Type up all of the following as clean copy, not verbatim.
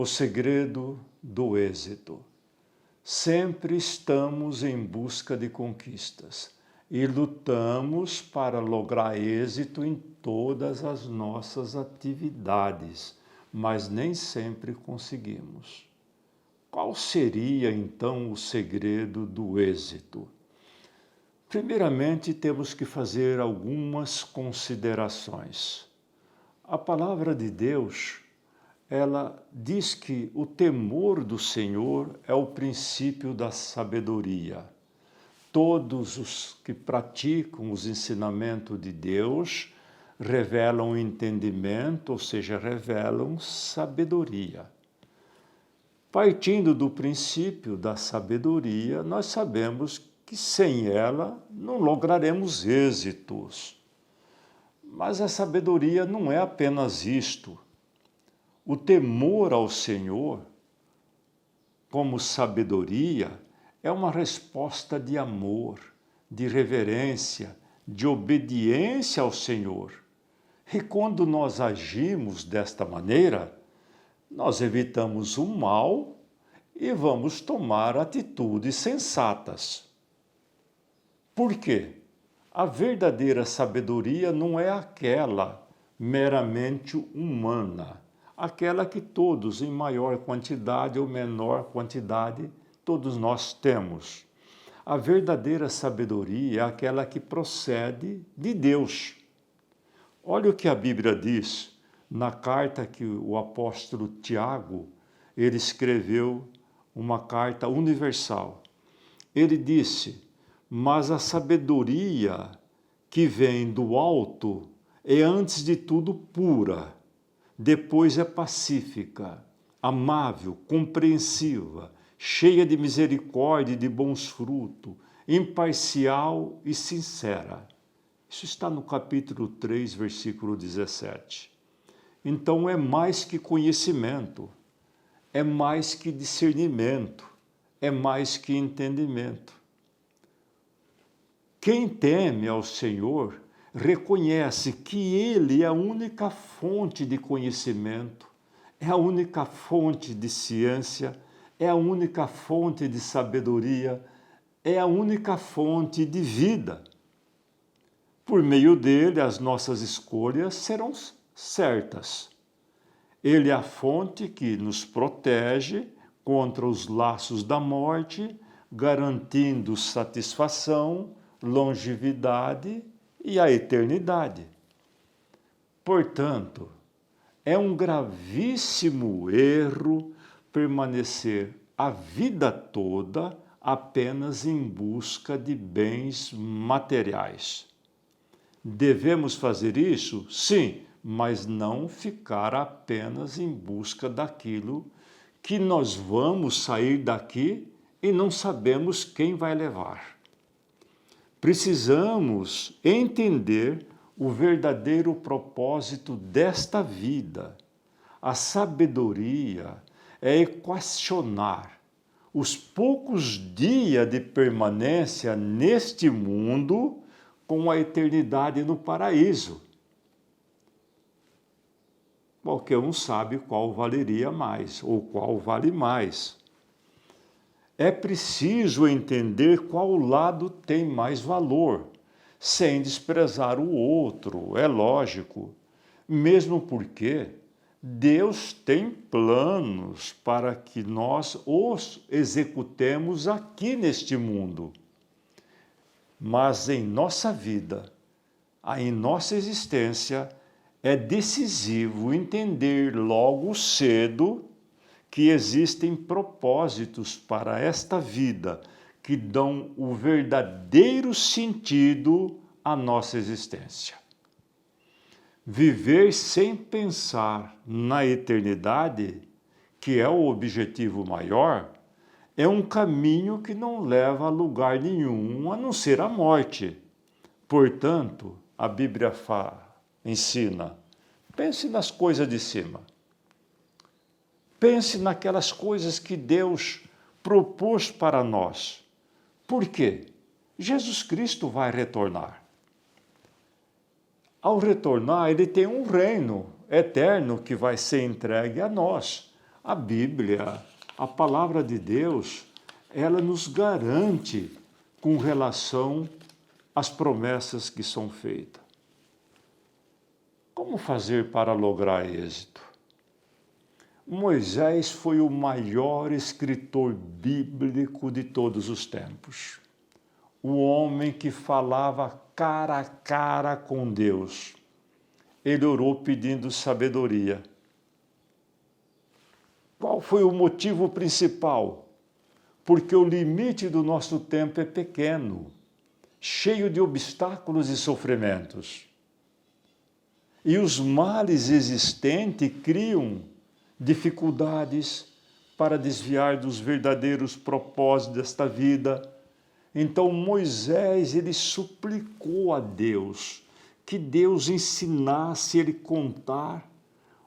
O segredo do êxito. Sempre estamos em busca de conquistas e lutamos para lograr êxito em todas as nossas atividades, mas nem sempre conseguimos. Qual seria então o segredo do êxito? Primeiramente, temos que fazer algumas considerações. A palavra de Deus, ela diz que o temor do Senhor é o princípio da sabedoria. Todos os que praticam os ensinamentos de Deus revelam entendimento, ou seja, revelam sabedoria. Partindo do princípio da sabedoria, nós sabemos que sem ela não lograremos êxitos. Mas a sabedoria não é apenas isto. O temor ao Senhor, como sabedoria, é uma resposta de amor, de reverência, de obediência ao Senhor. E quando nós agimos desta maneira, nós evitamos o mal e vamos tomar atitudes sensatas. Por quê? A verdadeira sabedoria não é aquela meramente humana, aquela que todos, em maior quantidade ou menor quantidade, todos nós temos. A verdadeira sabedoria é aquela que procede de Deus. Olha o que a Bíblia diz na carta que o apóstolo Tiago, ele escreveu, uma carta universal. Ele disse: mas a sabedoria que vem do alto é antes de tudo pura, depois é pacífica, amável, compreensiva, cheia de misericórdia e de bons frutos, imparcial e sincera. Isso está no capítulo 3, versículo 17. Então é mais que conhecimento, é mais que discernimento, é mais que entendimento. Quem teme ao Senhor reconhece que Ele é a única fonte de conhecimento, é a única fonte de ciência, é a única fonte de sabedoria, é a única fonte de vida. Por meio dele, as nossas escolhas serão certas. Ele é a fonte que nos protege contra os laços da morte, garantindo satisfação, longevidade e a eternidade. Portanto, é um gravíssimo erro permanecer a vida toda apenas em busca de bens materiais. Devemos fazer isso? Sim, mas não ficar apenas em busca daquilo que nós vamos sair daqui e não sabemos quem vai levar. Precisamos entender o verdadeiro propósito desta vida. A sabedoria é equacionar os poucos dias de permanência neste mundo com a eternidade no paraíso. Qualquer um sabe qual valeria mais ou qual vale mais. É preciso entender qual lado tem mais valor, sem desprezar o outro, é lógico, mesmo porque Deus tem planos para que nós os executemos aqui neste mundo. Mas em nossa vida, em nossa existência, é decisivo entender logo cedo que existem propósitos para esta vida que dão o verdadeiro sentido à nossa existência. Viver sem pensar na eternidade, que é o objetivo maior, é um caminho que não leva a lugar nenhum a não ser a morte. Portanto, a Bíblia ensina, pense nas coisas de cima. Pense naquelas coisas que Deus propôs para nós. Por quê? Jesus Cristo vai retornar. Ao retornar, ele tem um reino eterno que vai ser entregue a nós. A Bíblia, a palavra de Deus, ela nos garante com relação às promessas que são feitas. Como fazer para lograr êxito? Moisés foi o maior escritor bíblico de todos os tempos. O homem que falava cara a cara com Deus. Ele orou pedindo sabedoria. Qual foi o motivo principal? Porque o limite do nosso tempo é pequeno, cheio de obstáculos e sofrimentos. E os males existentes criam dificuldades para desviar dos verdadeiros propósitos desta vida. Então Moisés, ele suplicou a Deus que Deus ensinasse ele a contar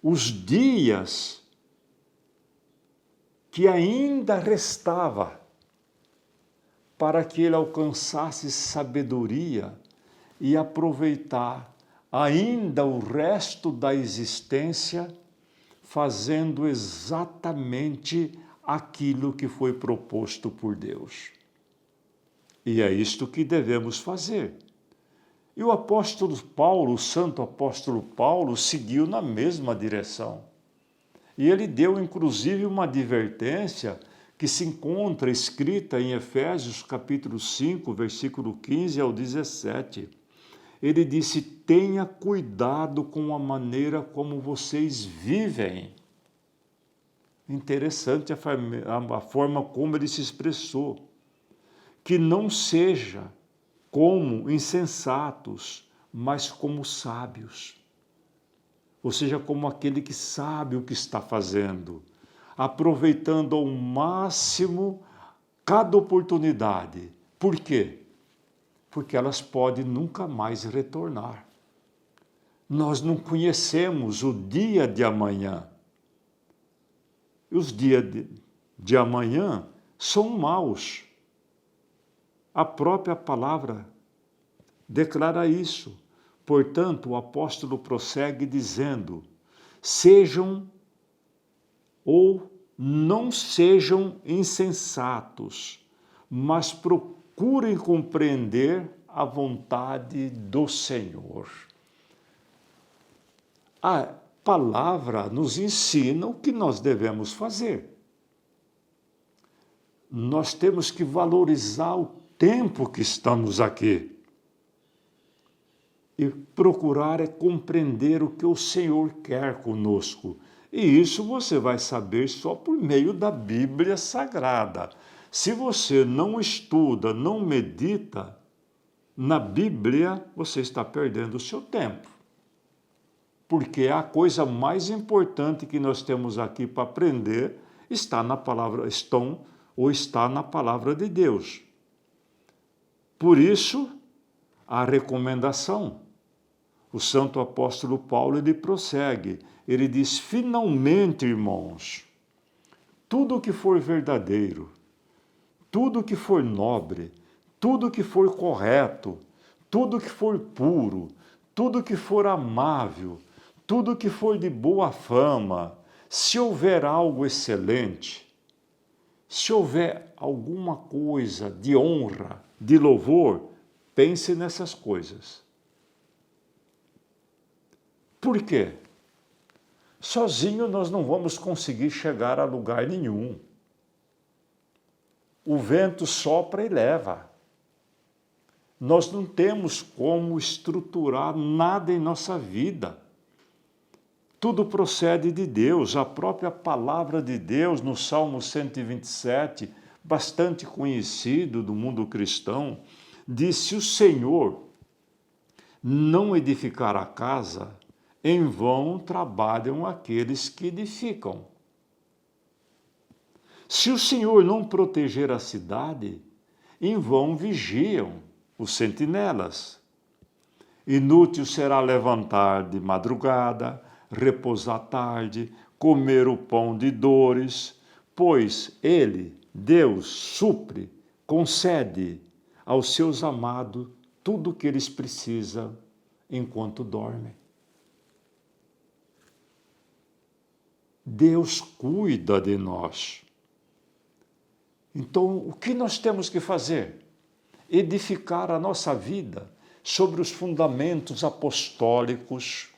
os dias que ainda restava para que ele alcançasse sabedoria e aproveitar ainda o resto da existência fazendo exatamente aquilo que foi proposto por Deus. E é isto que devemos fazer. E o apóstolo Paulo, o santo apóstolo Paulo, seguiu na mesma direção. E ele deu, inclusive, uma advertência que se encontra escrita em Efésios, capítulo 5, versículo 15 ao 17. Ele disse, tenha cuidado com a maneira como vocês vivem. Interessante a forma como ele se expressou. Que não seja como insensatos, mas como sábios. Ou seja, como aquele que sabe o que está fazendo, aproveitando ao máximo cada oportunidade. Por quê? Porque elas podem nunca mais retornar. Nós não conhecemos o dia de amanhã. Os dias de amanhã são maus. A própria palavra declara isso. Portanto, o apóstolo prossegue dizendo, sejam ou não sejam insensatos, mas procurem compreender a vontade do Senhor. A palavra nos ensina o que nós devemos fazer. Nós temos que valorizar o tempo que estamos aqui e procurar compreender o que o Senhor quer conosco. E isso você vai saber só por meio da Bíblia Sagrada. Se você não estuda, não medita na Bíblia, você está perdendo o seu tempo. Porque a coisa mais importante que nós temos aqui para aprender está na palavra, está na palavra de Deus. Por isso, a recomendação. O santo apóstolo Paulo, ele prossegue. Ele diz, finalmente, irmãos, tudo que for verdadeiro, tudo que for nobre, tudo que for correto, tudo que for puro, tudo que for amável, tudo que for de boa fama, se houver algo excelente, se houver alguma coisa de honra, de louvor, pense nessas coisas. Por quê? Sozinho nós não vamos conseguir chegar a lugar nenhum. O vento sopra e leva. Nós não temos como estruturar nada em nossa vida. Tudo procede de Deus. A própria palavra de Deus, no Salmo 127, bastante conhecido do mundo cristão, diz, se o Senhor não edificar a casa, em vão trabalham aqueles que edificam. Se o Senhor não proteger a cidade, em vão vigiam os sentinelas. Inútil será levantar de madrugada, repousar tarde, comer o pão de dores, pois Ele, Deus, supre, concede aos seus amados tudo o que eles precisam enquanto dormem. Deus cuida de nós. Então, o que nós temos que fazer? Edificar a nossa vida sobre os fundamentos apostólicos,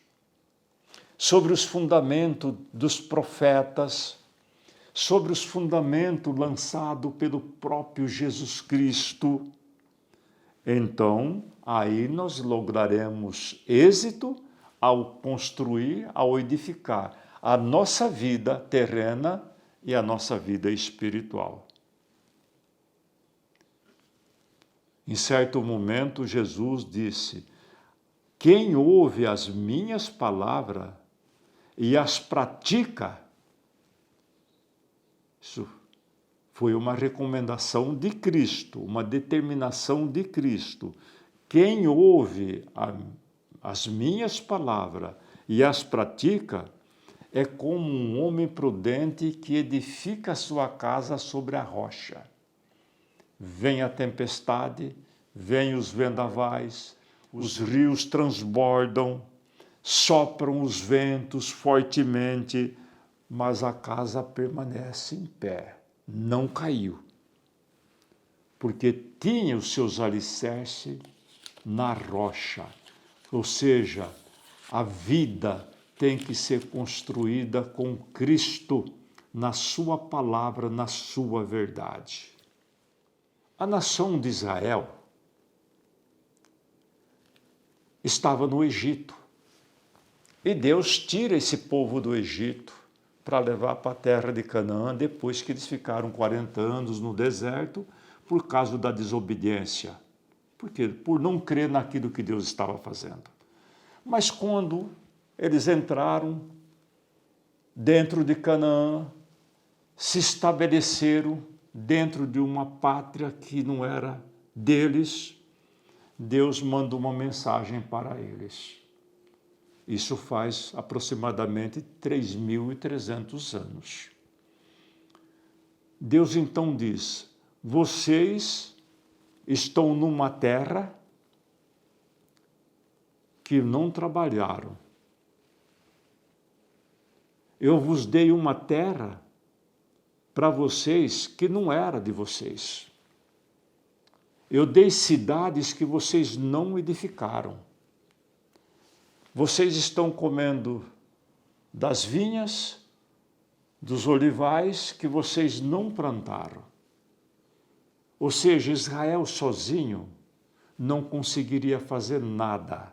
sobre os fundamentos dos profetas, sobre os fundamentos lançados pelo próprio Jesus Cristo. Então, aí nós lograremos êxito ao construir, ao edificar a nossa vida terrena e a nossa vida espiritual. Em certo momento, Jesus disse: quem ouve as minhas palavras e as pratica, isso foi uma recomendação de Cristo, uma determinação de Cristo. Quem ouve as minhas palavras e as pratica é como um homem prudente que edifica sua casa sobre a rocha. Vem a tempestade, vem os vendavais, os rios transbordam, sopram os ventos fortemente, mas a casa permanece em pé, não caiu, porque tinha os seus alicerces na rocha. Ou seja, a vida tem que ser construída com Cristo, na sua palavra, na sua verdade. A nação de Israel estava no Egito. E Deus tira esse povo do Egito para levar para a terra de Canaã, depois que eles ficaram 40 anos no deserto, por causa da desobediência. Por quê? Por não crer naquilo que Deus estava fazendo. Mas quando eles entraram dentro de Canaã, se estabeleceram dentro de uma pátria que não era deles, Deus manda uma mensagem para eles. Isso faz aproximadamente 3.300 anos. Deus então diz: vocês estão numa terra que não trabalharam. Eu vos dei uma terra para vocês que não era de vocês. Eu dei cidades que vocês não edificaram. Vocês estão comendo das vinhas, dos olivais que vocês não plantaram. Ou seja, Israel sozinho não conseguiria fazer nada,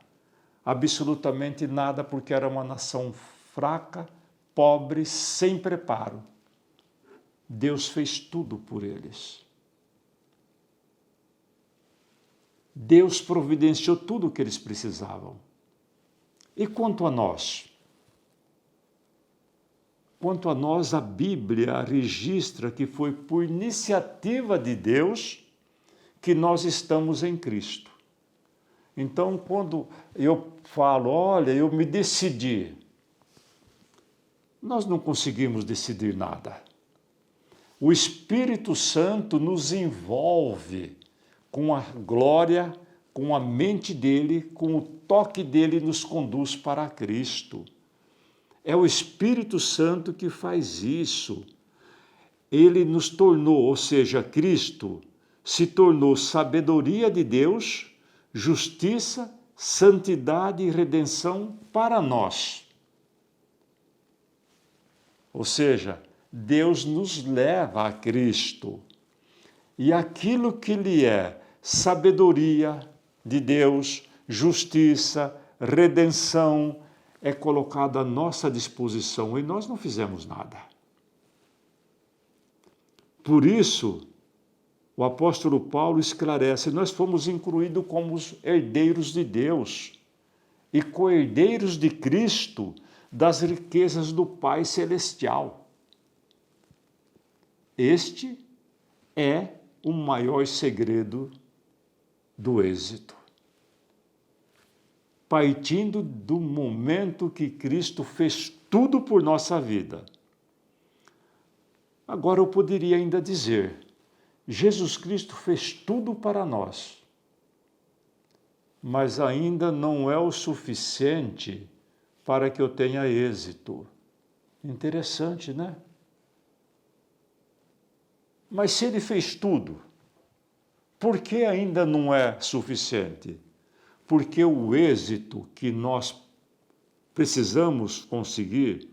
absolutamente nada, porque era uma nação fraca, pobre, sem preparo. Deus fez tudo por eles. Deus providenciou tudo o que eles precisavam. E quanto a nós? Quanto a nós, a Bíblia registra que foi por iniciativa de Deus que nós estamos em Cristo. Então, quando eu falo, olha, eu me decidi, nós não conseguimos decidir nada. O Espírito Santo nos envolve com a glória, com a mente dele, com o toque dele, nos conduz para Cristo. É o Espírito Santo que faz isso. Ele nos tornou, ou seja, Cristo se tornou sabedoria de Deus, justiça, santidade e redenção para nós. Ou seja, Deus nos leva a Cristo. E aquilo que lhe é sabedoria de Deus, justiça, redenção, é colocado à nossa disposição e nós não fizemos nada. Por isso, o apóstolo Paulo esclarece, nós fomos incluídos como os herdeiros de Deus e co-herdeiros de Cristo das riquezas do Pai Celestial. Este é o maior segredo do êxito. Partindo do momento que Cristo fez tudo por nossa vida. Agora eu poderia ainda dizer, Jesus Cristo fez tudo para nós, mas ainda não é o suficiente para que eu tenha êxito. Interessante, né? Mas se ele fez tudo, por que ainda não é suficiente? Porque o êxito que nós precisamos conseguir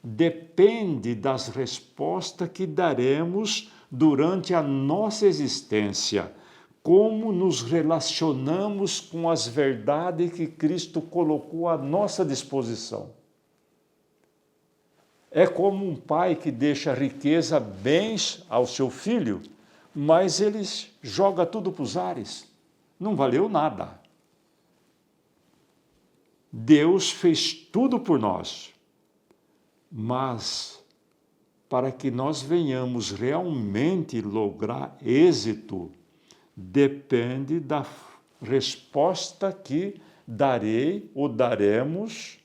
depende das respostas que daremos durante a nossa existência, como nos relacionamos com as verdades que Cristo colocou à nossa disposição. É como um pai que deixa riqueza, bens ao seu filho, mas ele joga tudo para os ares. Não valeu nada. Deus fez tudo por nós, mas para que nós venhamos realmente lograr êxito, depende da resposta que darei ou daremos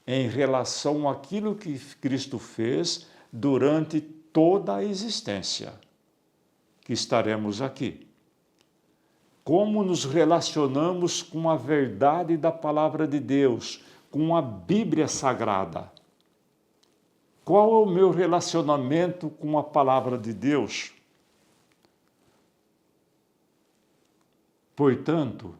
em relação àquilo que Cristo fez durante toda a existência que estaremos aqui. Como nos relacionamos com a verdade da palavra de Deus, com a Bíblia Sagrada? Qual é o meu relacionamento com a palavra de Deus? Portanto,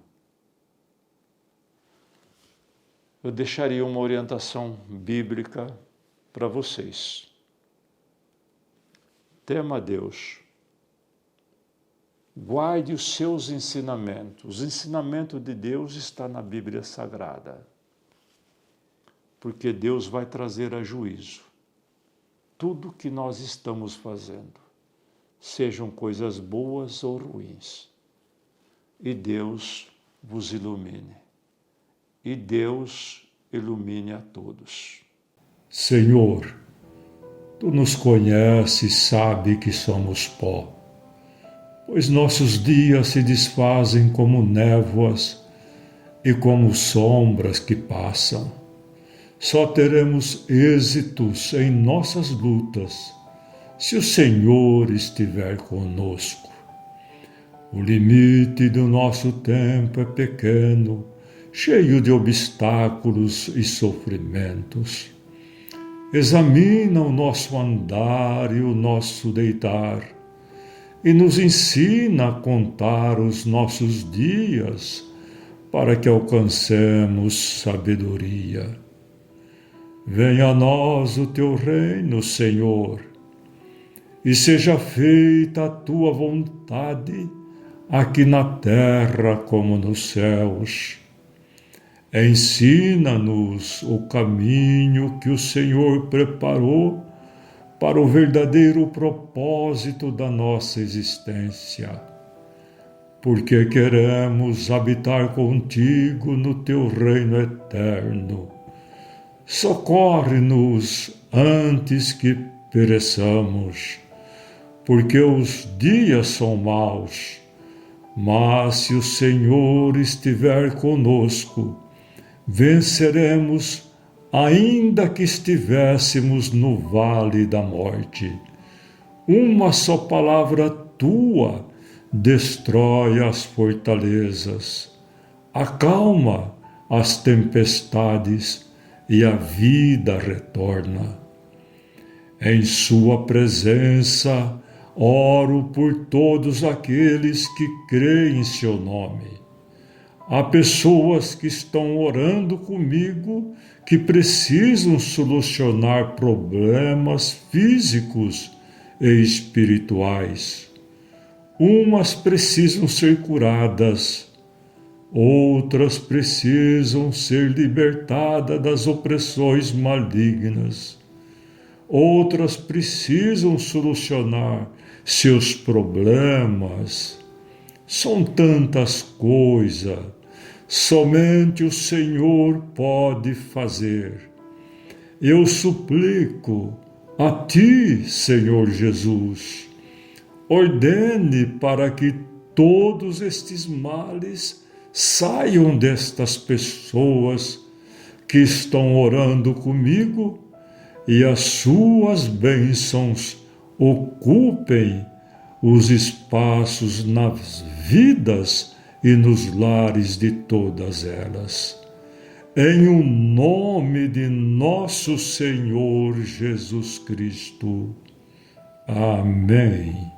eu deixaria uma orientação bíblica para vocês. Tema a Deus. Guarde os seus ensinamentos. O ensinamento de Deus está na Bíblia Sagrada. Porque Deus vai trazer a juízo tudo que nós estamos fazendo, sejam coisas boas ou ruins. E Deus vos ilumine. E Deus ilumine a todos. Senhor, Tu nos conheces e sabe que somos pó, pois nossos dias se desfazem como névoas e como sombras que passam. Só teremos êxitos em nossas lutas se o Senhor estiver conosco. O limite do nosso tempo é pequeno, cheio de obstáculos e sofrimentos. Examina o nosso andar e o nosso deitar, e nos ensina a contar os nossos dias, para que alcancemos sabedoria. Venha a nós o Teu reino, Senhor, e seja feita a Tua vontade, aqui na terra como nos céus. Ensina-nos o caminho que o Senhor preparou para o verdadeiro propósito da nossa existência, porque queremos habitar contigo no Teu reino eterno. Socorre-nos antes que pereçamos, porque os dias são maus. Mas se o Senhor estiver conosco, venceremos, ainda que estivéssemos no vale da morte. Uma só palavra Tua destrói as fortalezas, acalma as tempestades e a vida retorna. Em Sua presença, oro por todos aqueles que creem em Seu nome. Há pessoas que estão orando comigo que precisam solucionar problemas físicos e espirituais. Umas precisam ser curadas, outras precisam ser libertadas das opressões malignas. Outras precisam solucionar seus problemas. São tantas coisas, somente o Senhor pode fazer. Eu suplico a Ti, Senhor Jesus, ordene para que todos estes males saiam destas pessoas que estão orando comigo e as Suas bênçãos ocupem os espaços nas vidas e nos lares de todas elas. em o nome de nosso Senhor Jesus Cristo. Amém.